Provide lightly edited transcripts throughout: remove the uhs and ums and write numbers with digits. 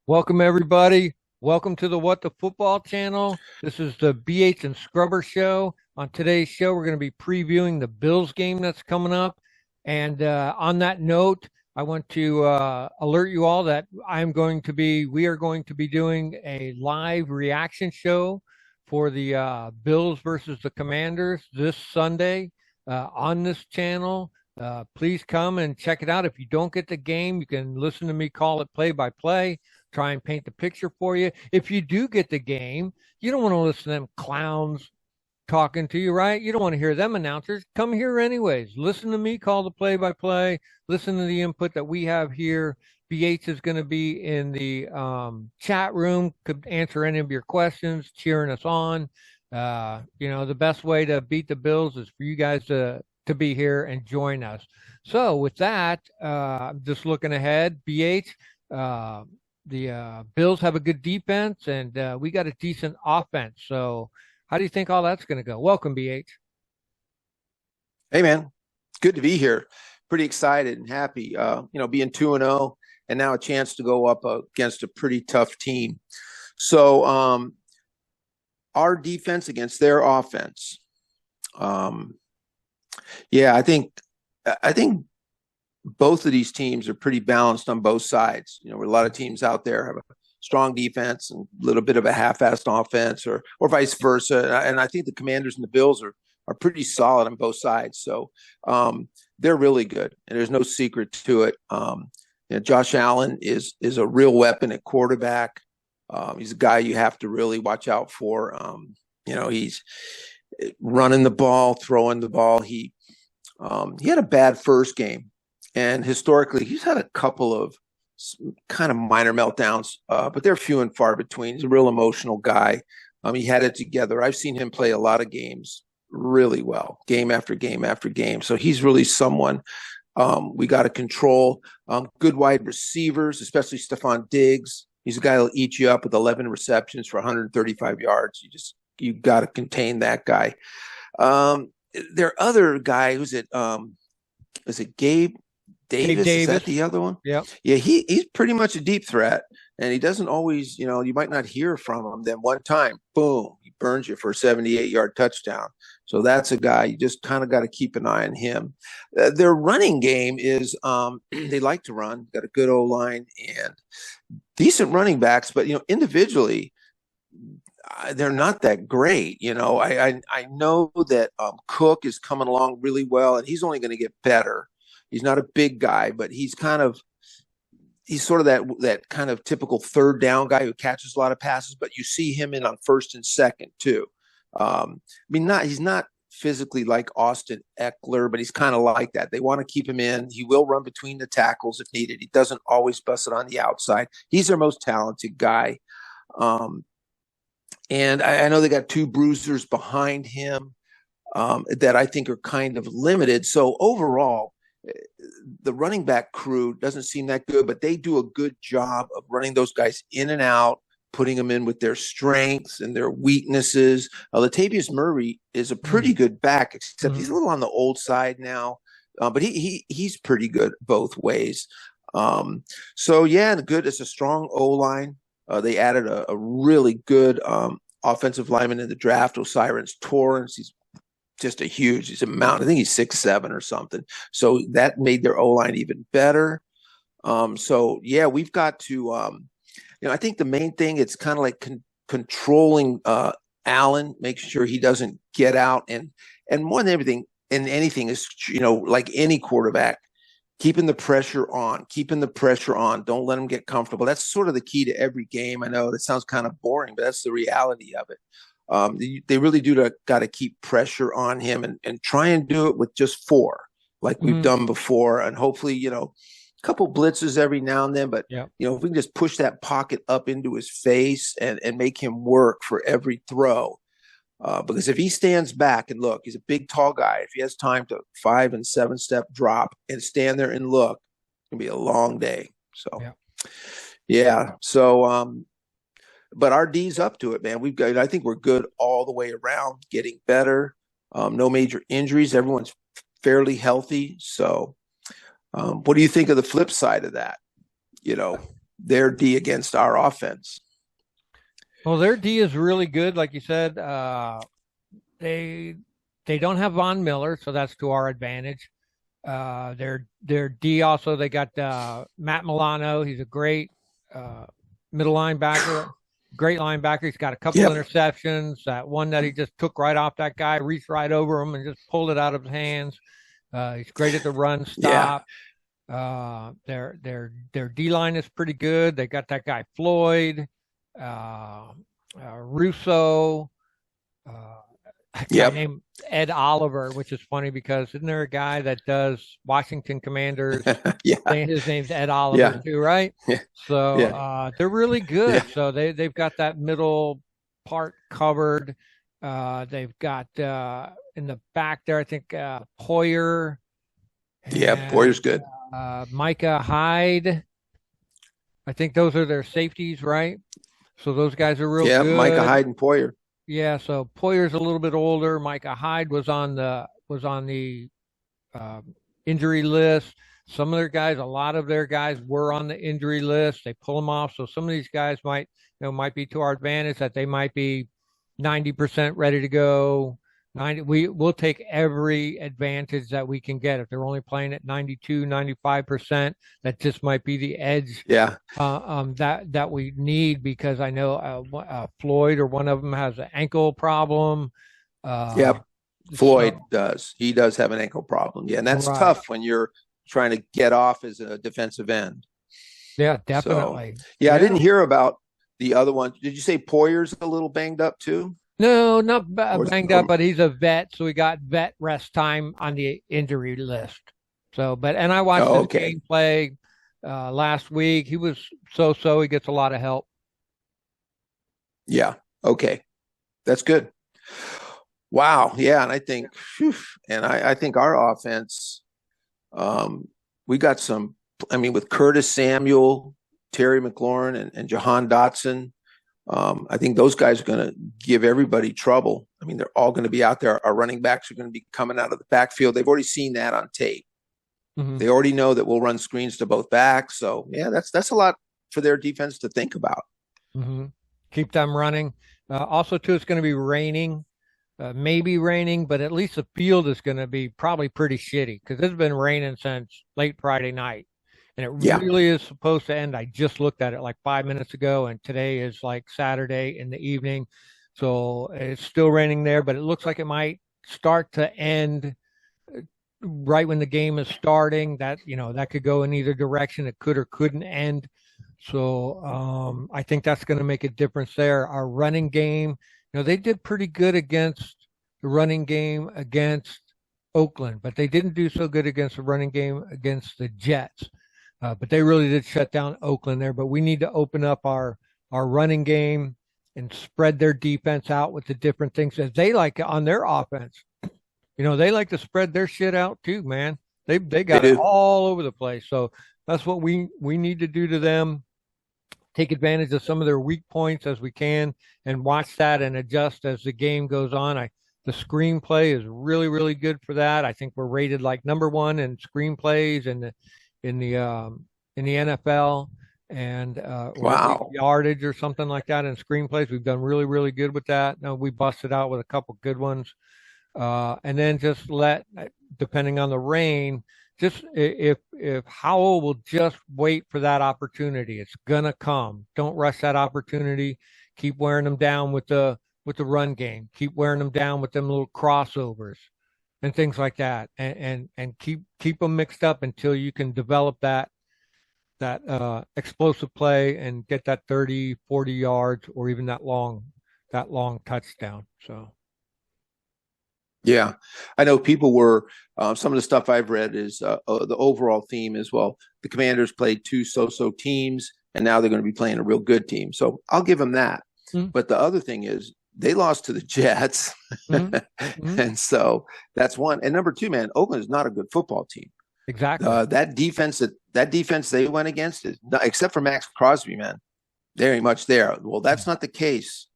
Welcome, everybody. Welcome to the What the Football channel. This is the BH and Scrubber show. On today's show, we're going to be previewing the Bills game that's coming up. And on that note, I want to alert you all that we are going to be doing a live reaction show for the Bills versus the Commanders this Sunday on this channel. Please come and check it out. If you don't get the game, you can listen to me call it play by play, try and paint the picture for you. If you do get the game, you don't want to listen to them clowns talking to you, right? You don't want to hear them announcers. Come here anyways. Listen to me call the play by play. Listen to the input that we have here. BH is going to be in the chat room, could answer any of your questions, cheering us on. The best way to beat the Bills is for you guys to be here and join us. So with that, just looking ahead, BH, the Bills have a good defense, and we got a decent offense. So how do you think all that's going to go? Welcome, BH. Hey, man. Good to be here. Pretty excited and happy, being 2-0 and now a chance to go up against a pretty tough team. So our defense against their offense. I think both of these teams are pretty balanced on both sides. A lot of teams out there have a strong defense and a little bit of a half-assed offense, or vice versa. And I think the Commanders and the Bills are pretty solid on both sides. So they're really good, and there's no secret to it. Josh Allen is a real weapon at quarterback. He's a guy you have to really watch out for. He's running the ball, throwing the ball. He had a bad first game, and historically he's had a couple of kind of minor meltdowns, but they're few and far between. He's a real emotional guy. He had it together. I've seen him play a lot of games really well, game after game after game. So he's really someone we got to control. Good wide receivers, especially Stephon Diggs. He's a guy that'll eat you up with 11 receptions for 135 yards. You got to contain that guy. Their other guy, who's it? Is it Gabe Davis? Is that the other one? Yeah. Yeah, he's pretty much a deep threat, and he doesn't always, you might not hear from him. Then one time, boom, he burns you for a 78-yard touchdown. So that's a guy you just kind of got to keep an eye on him. Their running game is they like to run. Got a good O-line and decent running backs, but individually they're not that great. I know that Cook is coming along really well, and he's only going to get better. He's not a big guy, but he's sort of that kind of typical third down guy who catches a lot of passes, but you see him in on first and second too. He's not physically like Austin Eckler, but he's kind of like that. They want to keep him in. He will run between the tackles if needed. He doesn't always bust it on the outside. He's their most talented guy. And I know they got two bruisers behind him that I think are kind of limited. So overall, the running back crew doesn't seem that good, but they do a good job of running those guys in and out, putting them in with their strengths and their weaknesses. Latavius Murray is a pretty good back, except he's a little on the old side now, but he's pretty good both ways. It's a strong O-line. They added a really good offensive lineman in the draft, O'Cyrus Torrence. He's a mountain. I think he's 6'7" or something. So that made their O-line even better. We've got to, I think the main thing, it's kind of like controlling Allen, making sure he doesn't get out. And more than everything, and anything is, like any quarterback, keeping the pressure on. Don't let him get comfortable. That's sort of the key to every game. I know that sounds kind of boring, but that's the reality of it. They really do got to keep pressure on him and try and do it with just four, like we've done before. And hopefully, a couple blitzes every now and then, but if we can just push that pocket up into his face and make him work for every throw. Because if he stands back and look, he's a big, tall guy. If he has time to 5 and 7 step drop and stand there and look, it's gonna be a long day. So, but our D's up to it, man. I think we're good all the way around, getting better. No major injuries. Everyone's fairly healthy. So, what do you think of the flip side of that? their D against our offense. Well, their D is really good, like you said. They don't have Von Miller, so that's to our advantage. Their D also, they got Matt Milano. He's a great middle linebacker, great linebacker. He's got a couple interceptions. That one that he just took right off that guy, reached right over him and just pulled it out of his hands. He's great at the run stop. Their D line is pretty good. They got that guy Floyd, Russo. Named Ed Oliver, which is funny because isn't there a guy that does Washington Commanders? His name's Ed Oliver too, right? So they're really good. So they've got that middle part covered. They've got in the back there, I think Poyer. Poyer's good. Micah Hyde. I think those are their safeties, right? So those guys are real good. Micah Hyde and Poyer. Yeah, so Poyer's a little bit older. Micah Hyde was on the injury list. Some of their guys, a lot of their guys were on the injury list. They pull them off. So some of these guys might be to our advantage that they might be 90% ready to go. We'll take every advantage that we can get. If they're only playing at 92, 95%, that just might be the edge that we need, because I know Floyd or one of them has an ankle problem. Floyd does. He does have an ankle problem. Yeah, and that's tough when you're trying to get off as a defensive end. Yeah, definitely. So, I didn't hear about the other one. Did you say Poyer's a little banged up too? No, not banged up, but he's a vet, so we got vet rest time on the injury list. So, and I watched his game play last week. He was so. He gets a lot of help. Yeah. Okay. That's good. Wow. Yeah, and I think, I think our offense, we got some. I mean, with Curtis Samuel, Terry McLaurin, and Jahan Dotson. I think those guys are going to give everybody trouble. I mean, they're all going to be out there. Our running backs are going to be coming out of the backfield. They've already seen that on tape. Mm-hmm. They already know that we'll run screens to both backs. So, that's a lot for their defense to think about. Mm-hmm. Keep them running. Also, too, it's going to be raining. Maybe raining, but at least the field is going to be probably pretty shitty because it's been raining since late Friday night. And it really is supposed to end. I just looked at it like 5 minutes ago, and today is like Saturday in the evening. So it's still raining there, but it looks like it might start to end right when the game is starting. That could go in either direction. It could or couldn't end. So I think that's going to make a difference there. Our running game, they did pretty good against the running game against Oakland, but they didn't do so good against the running game against the Jets. But they really did shut down Oakland there. But we need to open up our running game and spread their defense out with the different things that they like on their offense. They like to spread their shit out too, man. They got it all over the place. So that's what we need to do to them. Take advantage of some of their weak points as we can and watch that and adjust as the game goes on. The screenplay is really, really good for that. I think we're rated like number 1 in screenplays in the NFL and yardage or something like that in screenplays. We've done really, really good with that. We busted out with a couple good ones. And then just depending on the rain, just if Howell will just wait for that opportunity, it's gonna come. Don't rush that opportunity. Keep wearing them down with the run game. Keep wearing them down with them little crossovers and things like that, and keep them mixed up until you can develop that explosive play and get that 30, 40 yards or even that long touchdown. So. Yeah, I know people were, some of the stuff I've read is the overall theme as well. The Commanders played 2 so-so teams, and now they're going to be playing a real good team. So I'll give them that. Mm-hmm. But the other thing is they lost to the Jets. Mm-hmm. Mm-hmm. And so that's one. And number 2, man, Oakland is not a good football team. Exactly. That defense they went against is not, except for Max Crosby, man, very much there. Well, that's not the case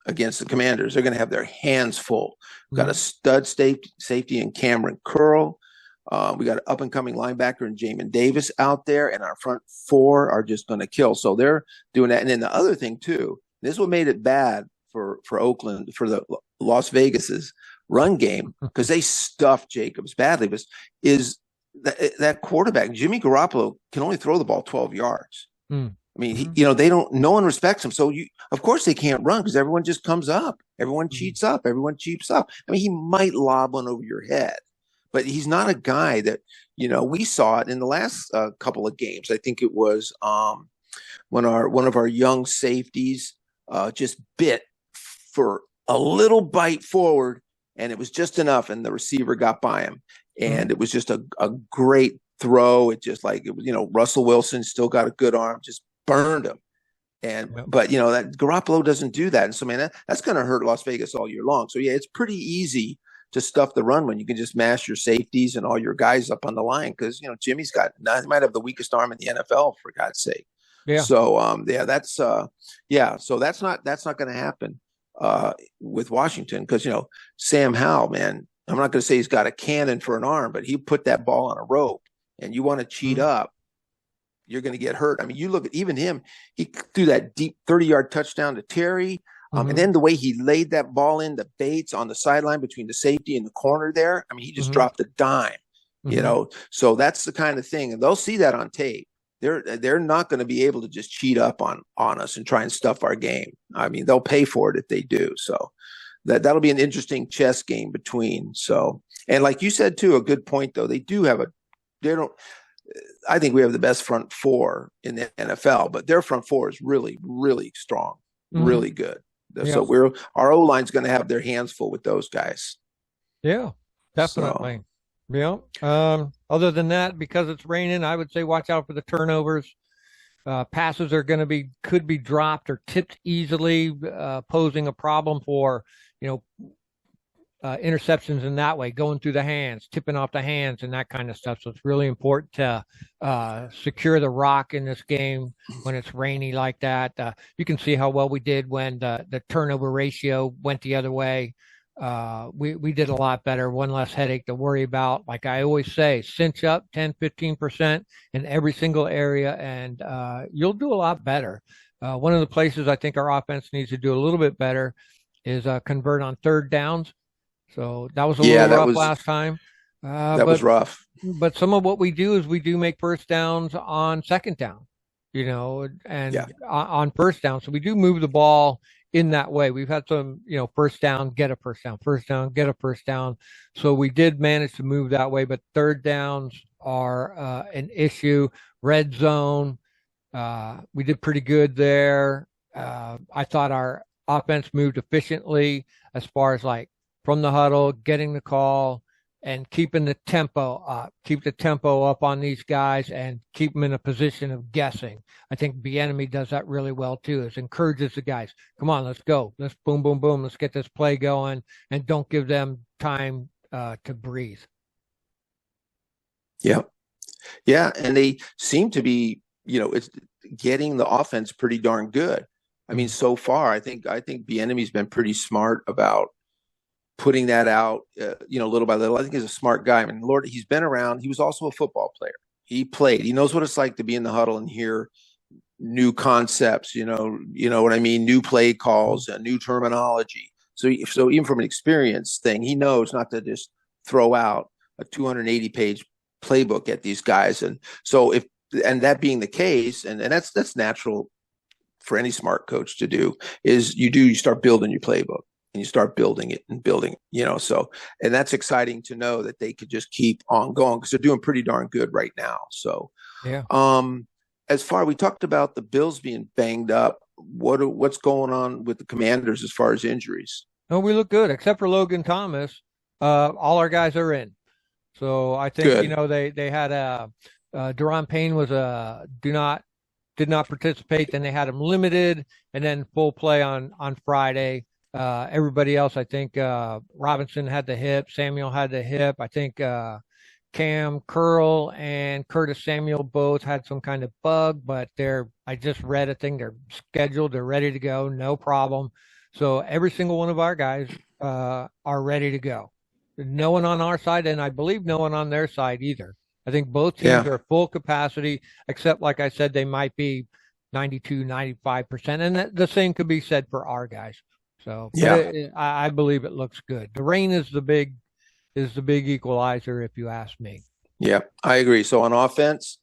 against the Commanders. They're going to have their hands full. We've got a stud safety in Cameron Curl. We got an up and coming linebacker and Jamin Davis out there, and our front four are just going to kill. So they're doing that. And then the other thing too, this is what made it bad for Oakland, for the Las Vegas's run game, because they stuffed Jacobs badly. Was is that quarterback Jimmy Garoppolo can only throw the ball 12 yards. Mm. I mean, they don't. No one respects him. So of course, they can't run because everyone just comes up. Everyone cheats up. Everyone cheats up. I mean, he might lob one over your head, but he's not a guy that we saw it in the last couple of games. I think it was when one of our young safeties just bit for a little bite forward, and it was just enough, and the receiver got by him, and it was just a great throw. It just like it was, Russell Wilson still got a good arm, just burned him. But that Garoppolo doesn't do that. And so, man, that's going to hurt Las Vegas all year long. So yeah, it's pretty easy to stuff the run when you can just mash your safeties and all your guys up on the line. Cause Jimmy's he might have the weakest arm in the NFL, for God's sake. Yeah. So, so that's not going to happen with Washington. Cause Sam Howell, man, I'm not going to say he's got a cannon for an arm, but he put that ball on a rope, and you want to cheat up, you're going to get hurt. I mean, you look at even him, he threw that deep 30-yard touchdown to Terry. And then the way he laid that ball in the Bates on the sideline between the safety and the corner there, I mean, he just dropped a dime, so that's the kind of thing. And they'll see that on tape. They're not going to be able to just cheat up on us and try and stuff our game. I mean, they'll pay for it if they do. So that'll be an interesting chess game between. So, and like you said too, a good point though, I think we have the best front four in the NFL, but their front four is really, really strong, really good. Yeah. So our O-line's going to have their hands full with those guys. Yeah, definitely. So. Yeah. Other than that, because it's raining, I would say watch out for the turnovers. Passes could be dropped or tipped easily, posing a problem for, interceptions in that way, going through the hands, tipping off the hands and that kind of stuff. So it's really important to secure the rock in this game when it's rainy like that. You can see how well we did when the turnover ratio went the other way. We did a lot better, one less headache to worry about. Like I always say, cinch up 10-15% in every single area, and you'll do a lot better. One of the places I think our offense needs to do a little bit better is convert on third downs. So that was a little rough last time. That was rough. But some of what we do is we do make first downs on second down, and on first down. So we do move the ball in that way. We've had some, first down, get a first down, first down, get a first down. So we did manage to move that way, but third downs are an issue. Red zone, we did pretty good there. I thought our offense moved efficiently as far as like from the huddle, getting the call, and keeping the tempo up. Keep the tempo up on these guys and keep them in a position of guessing. I think Bieniemy does that really well too. It encourages the guys. Come on, let's go. Let's boom, boom, boom. Let's get this play going, and don't give them time to breathe. Yeah. Yeah, and they seem to be, it's getting the offense pretty darn good. I mean, so far, I think Bieniemy's been pretty smart about putting that out, little by little. I think he's a smart guy. I mean, Lord, he's been around. He was also a football player. He played. He knows what it's like to be in the huddle and hear new concepts. You know what I mean? New play calls, new terminology. So even from an experience thing, he knows not to just throw out a 280-page playbook at these guys. And so that being the case, and that's natural for any smart coach to do, is you start building your playbook. And you start building it and building, so, and that's exciting to know that they could just keep on going because they're doing pretty darn good right now. So, yeah. We talked about the Bills being banged up. What's going on with the Commanders as far as injuries? No, we look good except for Logan Thomas. All our guys are in. So I think, good. They had Daron Payne was did not participate. Then they had him limited and then full play on Friday. Everybody else, I think Robinson had the hip, Samuel had the hip. I think Cam Curl and Curtis Samuel both had some kind of bug, but I just read a thing. They're scheduled. They're ready to go. No problem. So every single one of our guys are ready to go. no one on our side, and I believe no one on their side either. I think both teams Yeah. are full capacity, except like I said, they might be 92, 95%. And the same could be said for our guys. So, but Yeah. I believe it looks good. The rain is the big equalizer, if you ask me. Yeah. I agree. So on offense,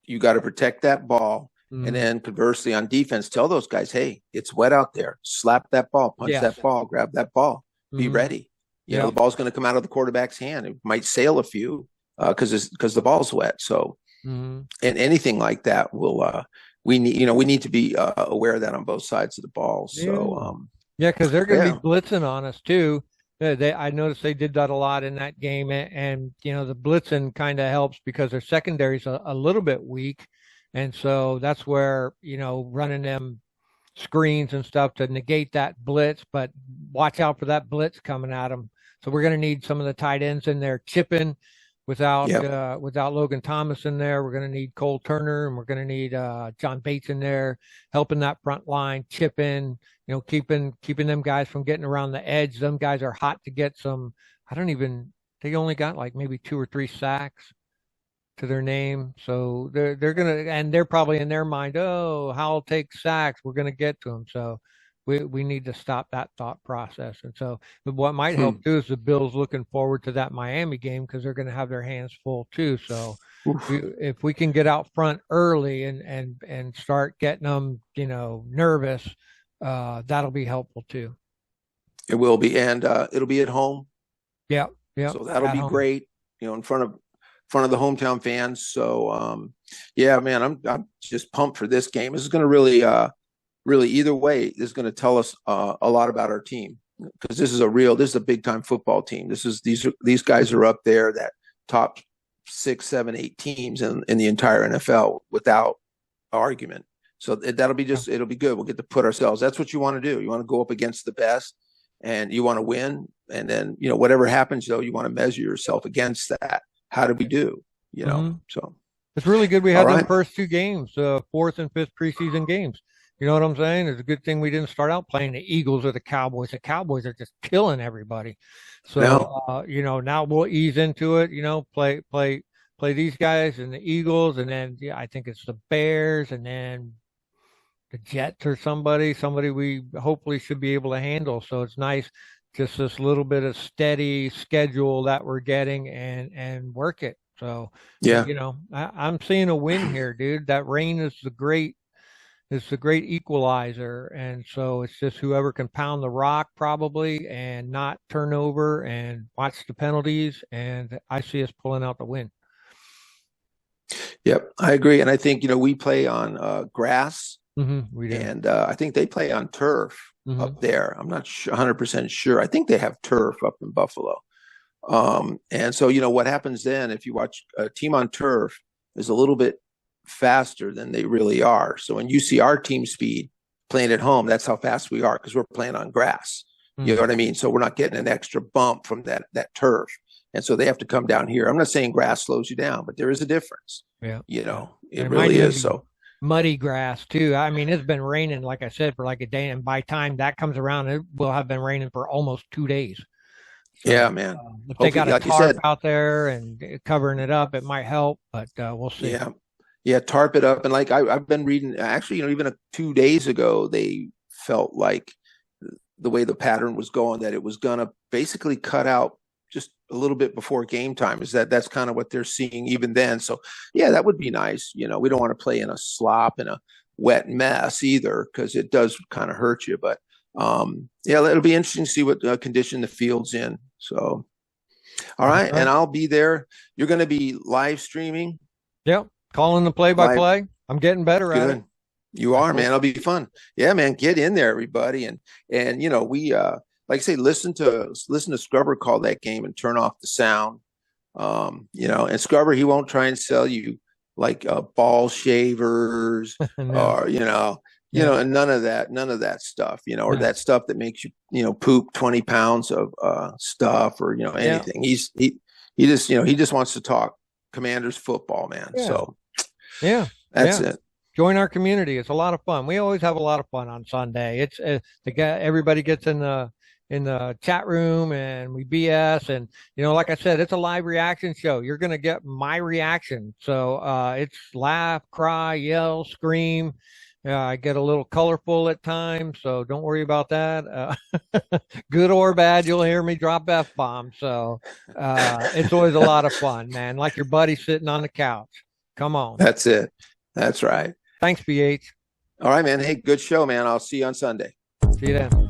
you got to protect that ball. And Mhm. then conversely on defense, tell those guys, hey, it's wet out there. Slap that ball, punch Yes. that ball, grab that ball, be Hmm. ready. Yeah. The ball's going to come out of the quarterback's hand. It might sail a few because the ball's wet. So, Hmm. and anything like that will we need to be aware of that on both sides of the ball. Yeah. So, Yeah, because they're going to yeah, be blitzing on us too. I noticed they did that a lot in that game, and the blitzing kind of helps because their secondary's a little bit weak, and so that's where running them screens and stuff to negate that blitz. But watch out for that blitz coming at them. So we're going to need some of the tight ends in there chipping yeah, without Logan Thomas in there. We're going to need Cole Turner, and we're going to need John Bates in there helping that front line chip in. Keeping them guys from getting around the edge. Them guys are hot to get some. I don't even. They only got like maybe 2 or 3 sacks to their name, so they're gonna, and they're probably in their mind, oh, Howell takes sacks, we're gonna get to him. So we need to stop that thought process. And so what might hmm. help too is the Bills looking forward to that Miami game because they're going to have their hands full too. So if we can get out front early and start getting them, nervous, that'll be helpful too. It will be, and it'll be at home, Yeah, yeah, so that'll at be home. great. In front of the hometown fans. So, yeah, man, I'm just pumped for this game. This is going to really either way, this is going to tell us a lot about our team because this is a big time football team. These guys are up there that top 6, 7, 8 teams in the entire NFL without argument. So it'll be good. We'll get to put ourselves. That's what you want to do. You want to go up against the best, and you want to win. And then whatever happens, though, you want to measure yourself against that. How did we do? Hmm. So It's really good we all had them right. first 2 games, fourth and fifth preseason games. You know what I'm saying? It's a good thing we didn't start out playing the Eagles or the Cowboys. The Cowboys are just killing everybody. So, Now, now we'll ease into it, play these guys and the Eagles, and then I think it's the Bears, and then the Jets or somebody we hopefully should be able to handle. So it's nice, just this little bit of steady schedule that we're getting and work it. So, yeah, I'm seeing a win here, dude. That rain is the great equalizer, and so it's just whoever can pound the rock probably and not turn over and watch the penalties, and I see us pulling out the win. yep, I agree. And I think we play on grass, We do. and I think they play on turf Hmm. up there. I'm not 100% sure. I think they have turf up in Buffalo. And so what happens then if you watch a team on turf is a little bit faster than they really are. So when you see our team speed playing at home, that's how fast we are because we're playing on grass. You know what I mean? So we're not getting an extra bump from that turf. And so they have to come down here. I'm not saying grass slows you down, but there is a difference. Yeah, yeah. It It might really even is. be So muddy grass too. I mean, it's been raining, like I said, for like a day, and by time that comes around, it will have been raining for almost 2 days. yeah, So man. if they got Hopefully, a like you tarp said, out there and covering it up, it might help, but we'll see. yeah, yeah, tarp it up. And like I've been reading, actually, even 2 days ago, they felt like the way the pattern was going that it was gonna basically cut out just a little bit before game time. That's kind of what they're seeing even then. So yeah, that would be nice. We don't want to play in a slop and a wet mess either because it does kind of hurt you. But yeah, it'll be interesting to see what condition the field's in. So all That's right, and right. I'll be there. You're going to be live streaming Yep. Calling the play by live. play. I'm getting better at it. Good. You I are, told man. It'll be fun. Yeah, man. Get in there, everybody. And we like I say, listen to Scrubber call that game and turn off the sound. And Scrubber, he won't try and sell you like ball shavers no. or Yeah. and none of that stuff, or No. that stuff that makes you, poop 20 pounds of stuff or Yeah. anything. He just wants to talk Commanders football, man. Yeah. So Yeah. that's Yeah. it. Join our community. It's a lot of fun. We always have a lot of fun on Sunday. It's the guy. Everybody gets in the chat room and we BS. And, like I said, it's a live reaction show. You're going to get my reaction. So it's laugh, cry, yell, scream. I get a little colorful at times, so don't worry about that. Good or bad, you'll hear me drop F-bombs. So it's always a lot of fun, man. Like your buddy sitting on the couch. Come on. That's it. That's right. Thanks, BH. All right, man. Hey, good show, man. I'll see you on Sunday. See you then.